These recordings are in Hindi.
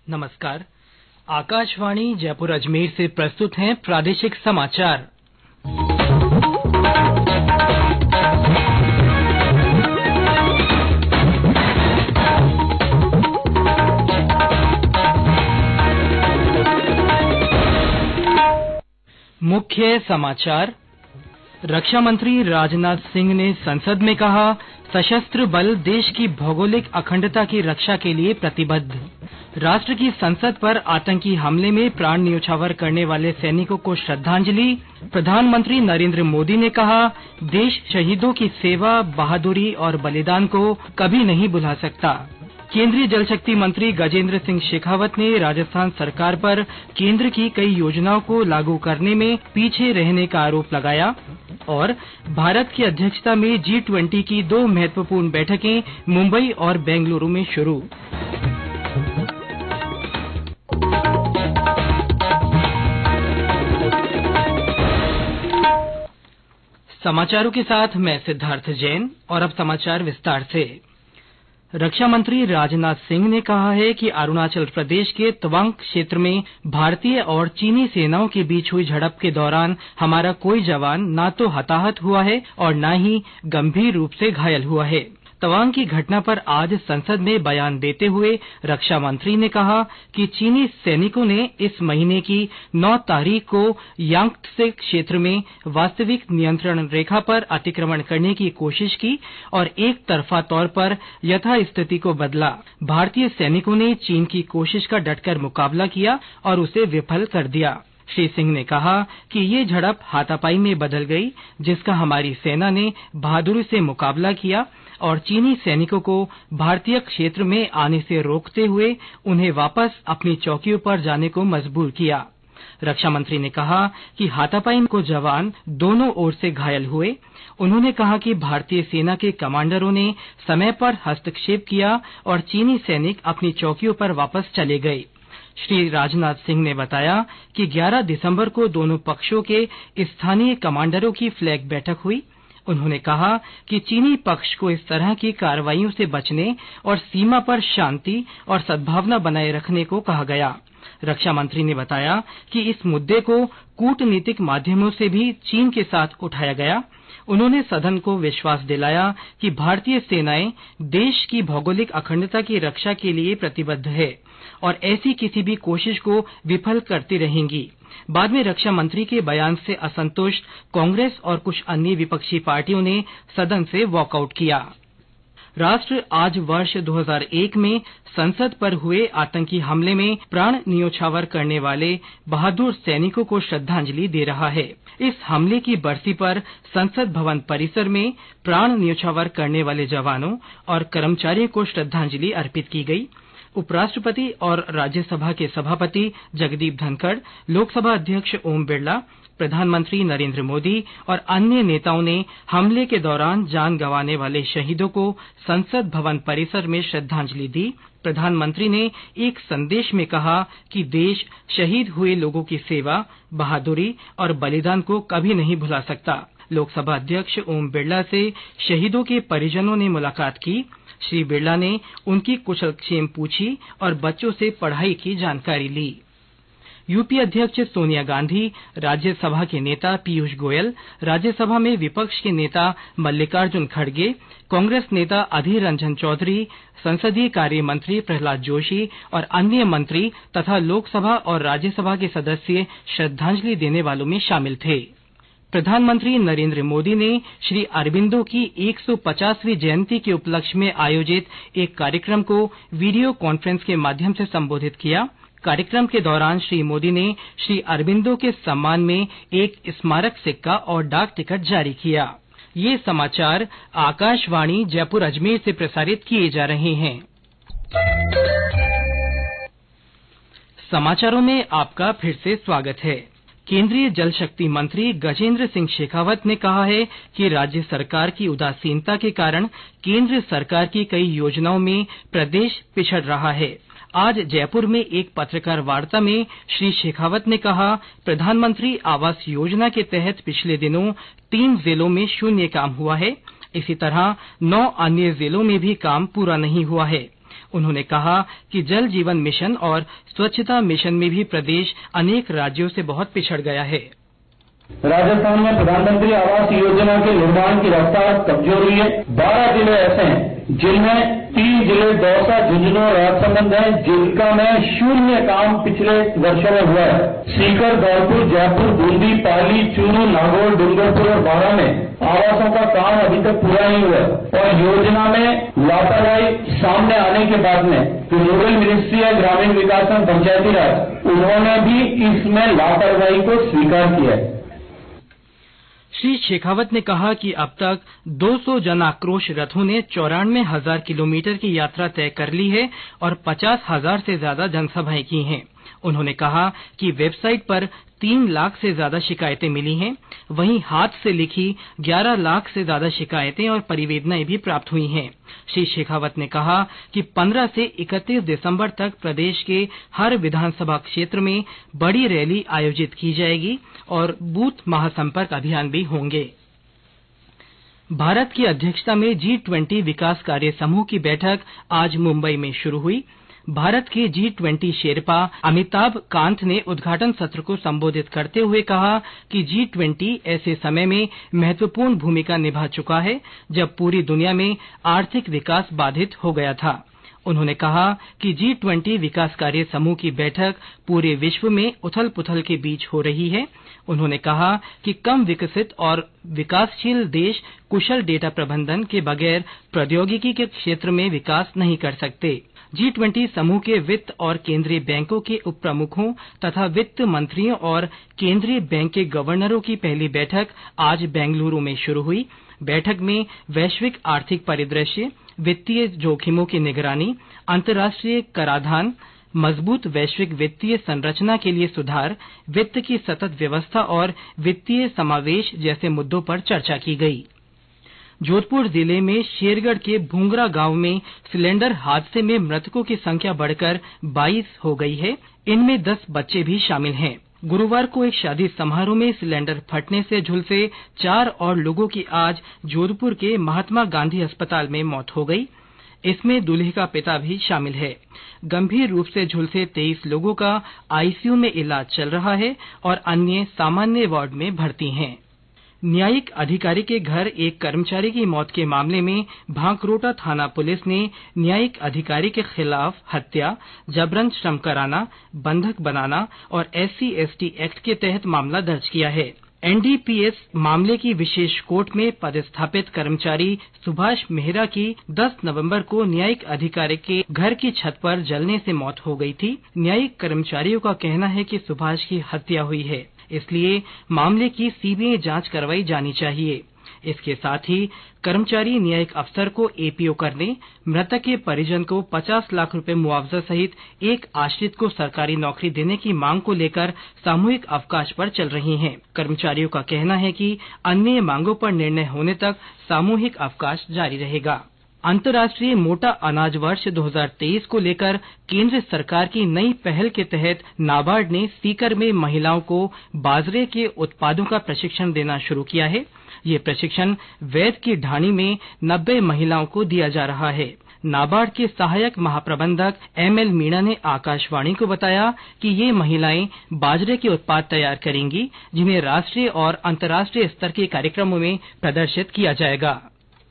नमस्कार। आकाशवाणी जयपुर अजमेर से प्रस्तुत हैं प्रादेशिक समाचार। मुख्य समाचार। रक्षा मंत्री राजनाथ सिंह ने संसद में कहा, सशस्त्र बल देश की भौगोलिक अखंडता की रक्षा के लिए प्रतिबद्ध। राष्ट्र की संसद पर आतंकी हमले में प्राण न्योछावर करने वाले सैनिकों को श्रद्धांजलि। प्रधानमंत्री नरेंद्र मोदी ने कहा, देश शहीदों की सेवा, बहादुरी और बलिदान को कभी नहीं भुला सकता। केंद्रीय जल शक्ति मंत्री गजेंद्र सिंह शेखावत ने राजस्थान सरकार पर केंद्र की कई योजनाओं को लागू करने में पीछे रहने का आरोप लगाया। और भारत की अध्यक्षता में G20 की 2 महत्वपूर्ण बैठकें मुंबई और बेंगलुरु में शुरू। समाचारों के साथ मैं सिद्धार्थ जैन। और अब समाचार विस्तार से। रक्षा मंत्री राजनाथ सिंह ने कहा है कि अरुणाचल प्रदेश के तवांग क्षेत्र में भारतीय और चीनी सेनाओं के बीच हुई झड़प के दौरान हमारा कोई जवान न तो हताहत हुआ है और न ही गंभीर रूप से घायल हुआ है। तवांग की घटना पर आज संसद में बयान देते हुए रक्षा मंत्री ने कहा कि चीनी सैनिकों ने इस महीने की 9 तारीख को यांगत्से क्षेत्र में वास्तविक नियंत्रण रेखा पर अतिक्रमण करने की कोशिश की और एक तरफा तौर पर यथास्थिति को बदला। भारतीय सैनिकों ने चीन की कोशिश का डटकर मुकाबला किया और उसे विफल कर दिया। श्री सिंह ने कहा कि ये झड़प हाथापाई में बदल गई, जिसका हमारी सेना ने बहादुरी से मुकाबला किया और चीनी सैनिकों को भारतीय क्षेत्र में आने से रोकते हुए उन्हें वापस अपनी चौकियों पर जाने को मजबूर किया। रक्षा मंत्री ने कहा कि हाथापाई को जवान दोनों ओर से घायल हुए। उन्होंने कहा कि भारतीय सेना के कमांडरों ने समय पर हस्तक्षेप किया और चीनी सैनिक अपनी चौकियों पर वापस चले गए। श्री राजनाथ सिंह ने बताया कि 11 दिसंबर को दोनों पक्षों के स्थानीय कमांडरों की फ्लैग बैठक हुई। उन्होंने कहा कि चीनी पक्ष को इस तरह की कार्रवाइयों से बचने और सीमा पर शांति और सद्भावना बनाए रखने को कहा गया। रक्षा मंत्री ने बताया कि इस मुद्दे को कूटनीतिक माध्यमों से भी चीन के साथ उठाया गया। उन्होंने सदन को विश्वास दिलाया कि भारतीय सेनाएं देश की भौगोलिक अखंडता की रक्षा के लिए प्रतिबद्ध है और ऐसी किसी भी कोशिश को विफल करती रहेंगी। बाद में रक्षा मंत्री के बयान से असंतुष्ट कांग्रेस और कुछ अन्य विपक्षी पार्टियों ने सदन से वॉकआउट किया। राष्ट्र आज वर्ष 2001 में संसद पर हुए आतंकी हमले में प्राण न्योछावर करने वाले बहादुर सैनिकों को श्रद्धांजलि दे रहा है। इस हमले की बरसी पर संसद भवन परिसर में प्राण न्योछावर करने वाले जवानों और कर्मचारियों को श्रद्धांजलि अर्पित की गई। उपराष्ट्रपति और राज्यसभा के सभापति जगदीप धनखड़, लोकसभा अध्यक्ष ओम बिरला, प्रधानमंत्री नरेंद्र मोदी और अन्य नेताओं ने हमले के दौरान जान गंवाने वाले शहीदों को संसद भवन परिसर में श्रद्धांजलि दी। प्रधानमंत्री ने एक संदेश में कहा कि देश शहीद हुए लोगों की सेवा, बहादुरी और बलिदान को कभी नहीं भुला सकता। लोकसभा अध्यक्ष ओम बिरला से शहीदों के परिजनों ने मुलाकात की। श्री बिरला ने उनकी कुशलक्षेम पूछी और बच्चों से पढ़ाई की जानकारी ली। यूपी अध्यक्ष सोनिया गांधी, राज्यसभा के नेता पीयूष गोयल, राज्यसभा में विपक्ष के नेता मल्लिकार्जुन खड़गे, कांग्रेस नेता अधीर रंजन चौधरी, संसदीय कार्य मंत्री प्रहलाद जोशी और अन्य मंत्री तथा लोकसभा और राज्यसभा के सदस्य श्रद्धांजलि देने वालों में शामिल थे। प्रधानमंत्री नरेंद्र मोदी ने श्री अरबिंदो की 150वीं जयंती के उपलक्ष्य में आयोजित एक कार्यक्रम को वीडियो कॉन्फ्रेंस के माध्यम से संबोधित किया। कार्यक्रम के दौरान श्री मोदी ने श्री अरबिंदो के सम्मान में एक स्मारक सिक्का और डाक टिकट जारी किया। ये समाचार आकाशवाणी जयपुर अजमेर से प्रसारित किए जा रहे हैं। समाचारों में आपका फिर से स्वागत है। केंद्रीय जल शक्ति मंत्री गजेंद्र सिंह शेखावत ने कहा है कि राज्य सरकार की उदासीनता के कारण केंद्र सरकार की कई योजनाओं में प्रदेश पिछड़ रहा है। आज जयपुर में एक पत्रकार वार्ता में श्री शेखावत ने कहा, प्रधानमंत्री आवास योजना के तहत पिछले दिनों 3 जिलों में शून्य काम हुआ है। इसी तरह 9 अन्य जिलों में भी काम पूरा नहीं हुआ है। उन्होंने कहा कि जल जीवन मिशन और स्वच्छता मिशन में भी प्रदेश अनेक राज्यों से बहुत पिछड़ गया है। राजस्थान में प्रधानमंत्री आवास योजना के निर्माण की रफ्तार कमजोर हुई है। 12 जिले ऐसे हैं जिनमें 3 जिले दौसा, झुंझुनू और राजसमंद हैं, जिनका में शून्य काम पिछले वर्षों में हुआ है। सीकर, धौलपुर, जयपुर, बूंदी, पाली, चूरू, नागौर, डूंगरपुर और बाड़ा में आवासों का काम अभी तक पूरा नहीं हुआ और योजना में लापरवाही सामने आने के बाद में जो रूरल मिनिस्ट्री है, ग्रामीण विकास एवं पंचायती राज, उन्होंने भी इसमें लापरवाही को स्वीकार किया है। श्री शेखावत ने कहा कि अब तक 200 जन आक्रोश रथों ने 94,000 किलोमीटर की यात्रा तय कर ली है और 50,000 से ज्यादा जनसभाएं की हैं। उन्होंने कहा कि वेबसाइट पर 3 लाख से ज्यादा शिकायतें मिली हैं। वहीं हाथ से लिखी 11 लाख से ज्यादा शिकायतें और परिवेदनाएं भी प्राप्त हुई हैं। श्री शेखावत ने कहा कि 15 से 31 दिसंबर तक प्रदेश के हर विधानसभा क्षेत्र में बड़ी रैली आयोजित की जाएगी और बूथ महासंपर्क अभियान भी होंगे। भारत की अध्यक्षता में G20 विकास कार्य समूह की बैठक आज मुंबई में शुरू हुई। भारत के G20 शेरपा अमिताभ कांत ने उद्घाटन सत्र को संबोधित करते हुए कहा कि G20 ऐसे समय में महत्वपूर्ण भूमिका निभा चुका है जब पूरी दुनिया में आर्थिक विकास बाधित हो गया था। उन्होंने कहा कि G20 विकास कार्य समूह की बैठक पूरे विश्व में उथल-पुथल के बीच हो रही है। उन्होंने कहा कि कम विकसित और विकासशील देश कुशल डेटा प्रबंधन के बगैर प्रौद्योगिकी के क्षेत्र में विकास नहीं कर सकते। G20 समूह के वित्त और केंद्रीय बैंकों के उप प्रमुखों तथा वित्त मंत्रियों और केंद्रीय बैंक के गवर्नरों की पहली बैठक आज बेंगलुरु में शुरू हुई। बैठक में वैश्विक आर्थिक परिदृश्य, वित्तीय जोखिमों की निगरानी, अंतर्राष्ट्रीय कराधान, मजबूत वैश्विक वित्तीय संरचना के लिए सुधार, वित्त की सतत व्यवस्था और वित्तीय समावेश जैसे मुद्दों पर चर्चा की गई। जोधपुर जिले में शेरगढ़ के भूंगरा गांव में सिलेंडर हादसे में मृतकों की संख्या बढ़कर 22 हो गई है। इनमें 10 बच्चे भी शामिल हैं। गुरुवार को एक शादी समारोह में सिलेंडर फटने से झुलसे 4 और लोगों की आज जोधपुर के महात्मा गांधी अस्पताल में मौत हो गई। इसमें दूल्हे का पिता भी शामिल है। गंभीर रूप से झुलसे 23 लोगों का आईसीयू में इलाज चल रहा है और अन्य सामान्य वार्ड में भर्ती हैं। न्यायिक अधिकारी के घर एक कर्मचारी की मौत के मामले में भांकरोटा थाना पुलिस ने न्यायिक अधिकारी के खिलाफ हत्या, जबरन श्रम कराना, बंधक बनाना और SC/ST एक्ट के तहत मामला दर्ज किया है। NDPS मामले की विशेष कोर्ट में पदस्थापित कर्मचारी सुभाष मेहरा की 10 नवंबर को न्यायिक अधिकारी के घर की छत पर जलने से मौत हो गई थी। न्यायिक कर्मचारियों का कहना है कि सुभाष की हत्या हुई है, इसलिए मामले की CBI जांच करवाई जानी चाहिए। इसके साथ ही कर्मचारी न्यायिक अफसर को APO करने, मृतक के परिजन को 50 लाख रुपए मुआवजा सहित एक आश्रित को सरकारी नौकरी देने की मांग को लेकर सामूहिक अवकाश पर चल रही हैं। कर्मचारियों का कहना है कि अन्य मांगों पर निर्णय होने तक सामूहिक अवकाश जारी रहेगा। अंतर्राष्ट्रीय मोटा अनाज वर्ष 2023 को लेकर केंद्र सरकार की नई पहल के तहत नाबार्ड ने सीकर में महिलाओं को बाजरे के उत्पादों का प्रशिक्षण देना शुरू किया है। ये प्रशिक्षण वैद की ढाणी में 90 महिलाओं को दिया जा रहा है। नाबार्ड के सहायक महाप्रबंधक ML मीणा ने आकाशवाणी को बताया कि ये महिलाएं बाजरे के उत्पाद तैयार करेंगी, जिन्हें राष्ट्रीय और अंतर्राष्ट्रीय स्तर के कार्यक्रमों में प्रदर्शित किया जाएगा।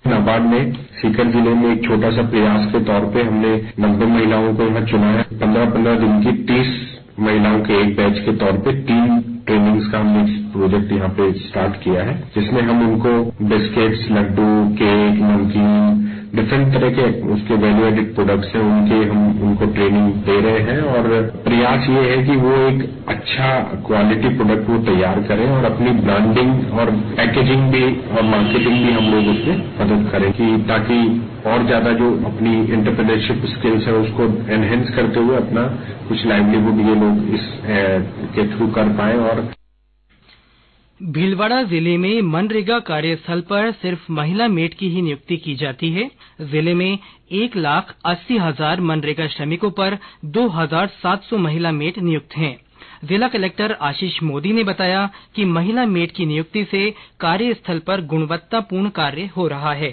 नाबार्ड ने सीकर जिले में एक छोटा सा प्रयास के तौर पे हमने 90 महिलाओं को यहाँ चुना है। 15-15 दिन की 30 महिलाओं के एक बैच के तौर पे 3 ट्रेनिंग्स का हमने प्रोजेक्ट यहाँ पे स्टार्ट किया है, जिसमें हम उनको बिस्किट्स, लड्डू, केक, नमकीन, डिफरेंट तरह के उसके वैल्यू एडेड प्रोडक्ट्स हैं, हम उनको ट्रेनिंग दे रहे हैं। और प्रयास ये है कि वो एक अच्छा क्वालिटी प्रोडक्ट वो तैयार करें और अपनी ब्रांडिंग और पैकेजिंग भी और मार्केटिंग भी हम लोग उसमें मदद करें, कि ताकि और ज्यादा जो अपनी एंटरप्रेन्योरशिप स्किल्स है उसको एनहेंस करते हुए अपना कुछ लाइवलीहुड ये लोग इस के थ्रू कर पाए। और भीलवाड़ा जिले में मनरेगा कार्यस्थल पर सिर्फ महिला मेट की ही नियुक्ति की जाती है। जिले में 1,80,000 मनरेगा श्रमिकों पर 2,700 महिला मेट नियुक्त हैं। जिला कलेक्टर आशीष मोदी ने बताया कि महिला मेट की नियुक्ति से कार्यस्थल पर गुणवत्तापूर्ण कार्य हो रहा है।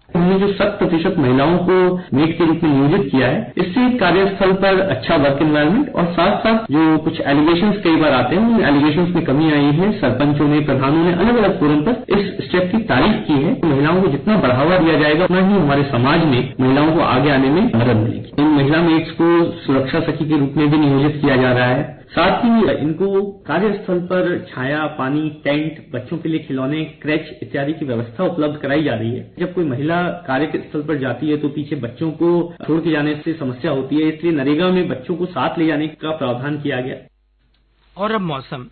हमने जो 100% महिलाओं को मेट के रूप में नियोजित किया है, इससे कार्यस्थल पर अच्छा वर्क एनवायरनमेंट और साथ साथ जो कुछ एलिगेशंस कई बार आते हैं, उन एलिगेशंस में कमी आई है। सरपंचों ने, प्रधानों ने अलग अलग फोरम पर इस स्टेप की तारीफ की है। महिलाओं को जितना बढ़ावा दिया जाएगा उतना ही हमारे समाज में महिलाओं को आगे आने में मदद मिलेगी। इन महिला मेट्स को सुरक्षा सखी के रूप में भी नियोजित किया जा रहा है। साथ ही इनको कार्यस्थल पर छाया, पानी, टेंट, बच्चों के लिए खिलौने, क्रैच इत्यादि की व्यवस्था उपलब्ध कराई जा रही है। जब कोई महिला कार्यस्थल पर जाती है तो पीछे बच्चों को छोड़ के जाने से समस्या होती है, इसलिए नरेगा में बच्चों को साथ ले जाने का प्रावधान किया गया। और अब मौसम।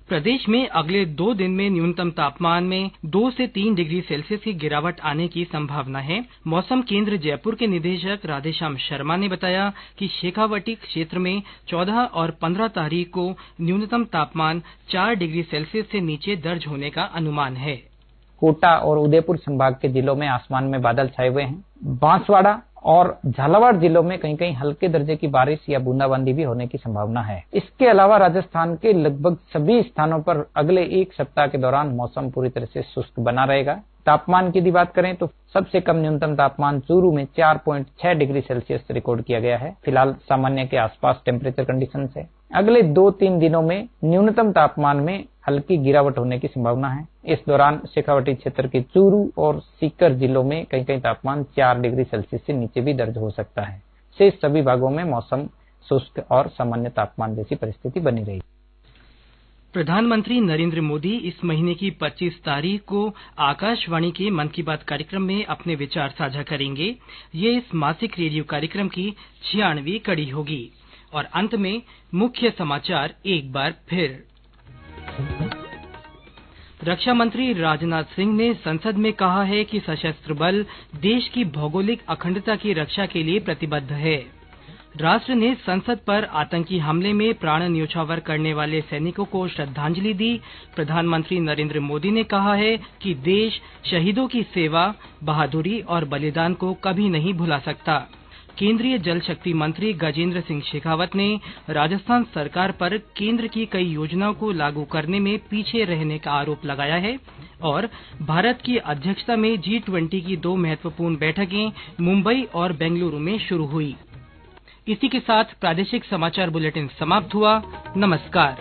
प्रदेश में अगले 2 दिन में न्यूनतम तापमान में 2 से 3 डिग्री सेल्सियस की गिरावट आने की संभावना है। मौसम केंद्र जयपुर के निदेशक राधेश्याम शर्मा ने बताया कि शेखावटी क्षेत्र में 14 और 15 तारीख को न्यूनतम तापमान 4 डिग्री सेल्सियस से नीचे दर्ज होने का अनुमान है। कोटा और उदयपुर संभाग के जिलों में आसमान में बादल छाए हुए हैं। बांसवाड़ा और झालावाड़ जिलों में कहीं कहीं हल्के दर्जे की बारिश या बूंदाबांदी भी होने की संभावना है। इसके अलावा राजस्थान के लगभग सभी स्थानों पर अगले 1 सप्ताह के दौरान मौसम पूरी तरह से शुष्क बना रहेगा। तापमान की बात करें तो सबसे कम न्यूनतम तापमान चूरू में 4.6 डिग्री सेल्सियस रिकॉर्ड किया गया है। फिलहाल सामान्य के आसपास टेम्परेचर कंडीशन है। अगले 2-3 दिनों में न्यूनतम तापमान में हल्की गिरावट होने की संभावना है। इस दौरान शेखावटी क्षेत्र के चूरू और सीकर जिलों में कहीं कहीं तापमान 4 डिग्री सेल्सियस से नीचे भी दर्ज हो सकता है। शेष सभी भागों में मौसम शुष्क और सामान्य तापमान जैसी परिस्थिति बनी रहेगी। प्रधानमंत्री नरेंद्र मोदी इस महीने की 25 तारीख को आकाशवाणी के मन की बात कार्यक्रम में अपने विचार साझा करेंगे। ये इस मासिक रेडियो कार्यक्रम की 96वीं कड़ी होगी। और अंत में मुख्य समाचार एक बार फिर। रक्षा मंत्री राजनाथ सिंह ने संसद में कहा है कि सशस्त्र बल देश की भौगोलिक अखंडता की रक्षा के लिए प्रतिबद्ध है। राष्ट्र ने संसद पर आतंकी हमले में प्राण न्योछावर करने वाले सैनिकों को श्रद्धांजलि दी। प्रधानमंत्री नरेंद्र मोदी ने कहा है कि देश शहीदों की सेवा, बहादुरी और बलिदान को कभी नहीं भुला सकता। केंद्रीय जल शक्ति मंत्री गजेंद्र सिंह शेखावत ने राजस्थान सरकार पर केंद्र की कई योजनाओं को लागू करने में पीछे रहने का आरोप लगाया है। और भारत की अध्यक्षता में G20 की 2 महत्वपूर्ण बैठकें मुंबई और बेंगलुरु में शुरू हुई। इसी के साथ प्रादेशिक समाचार बुलेटिन समाप्त हुआ। नमस्कार।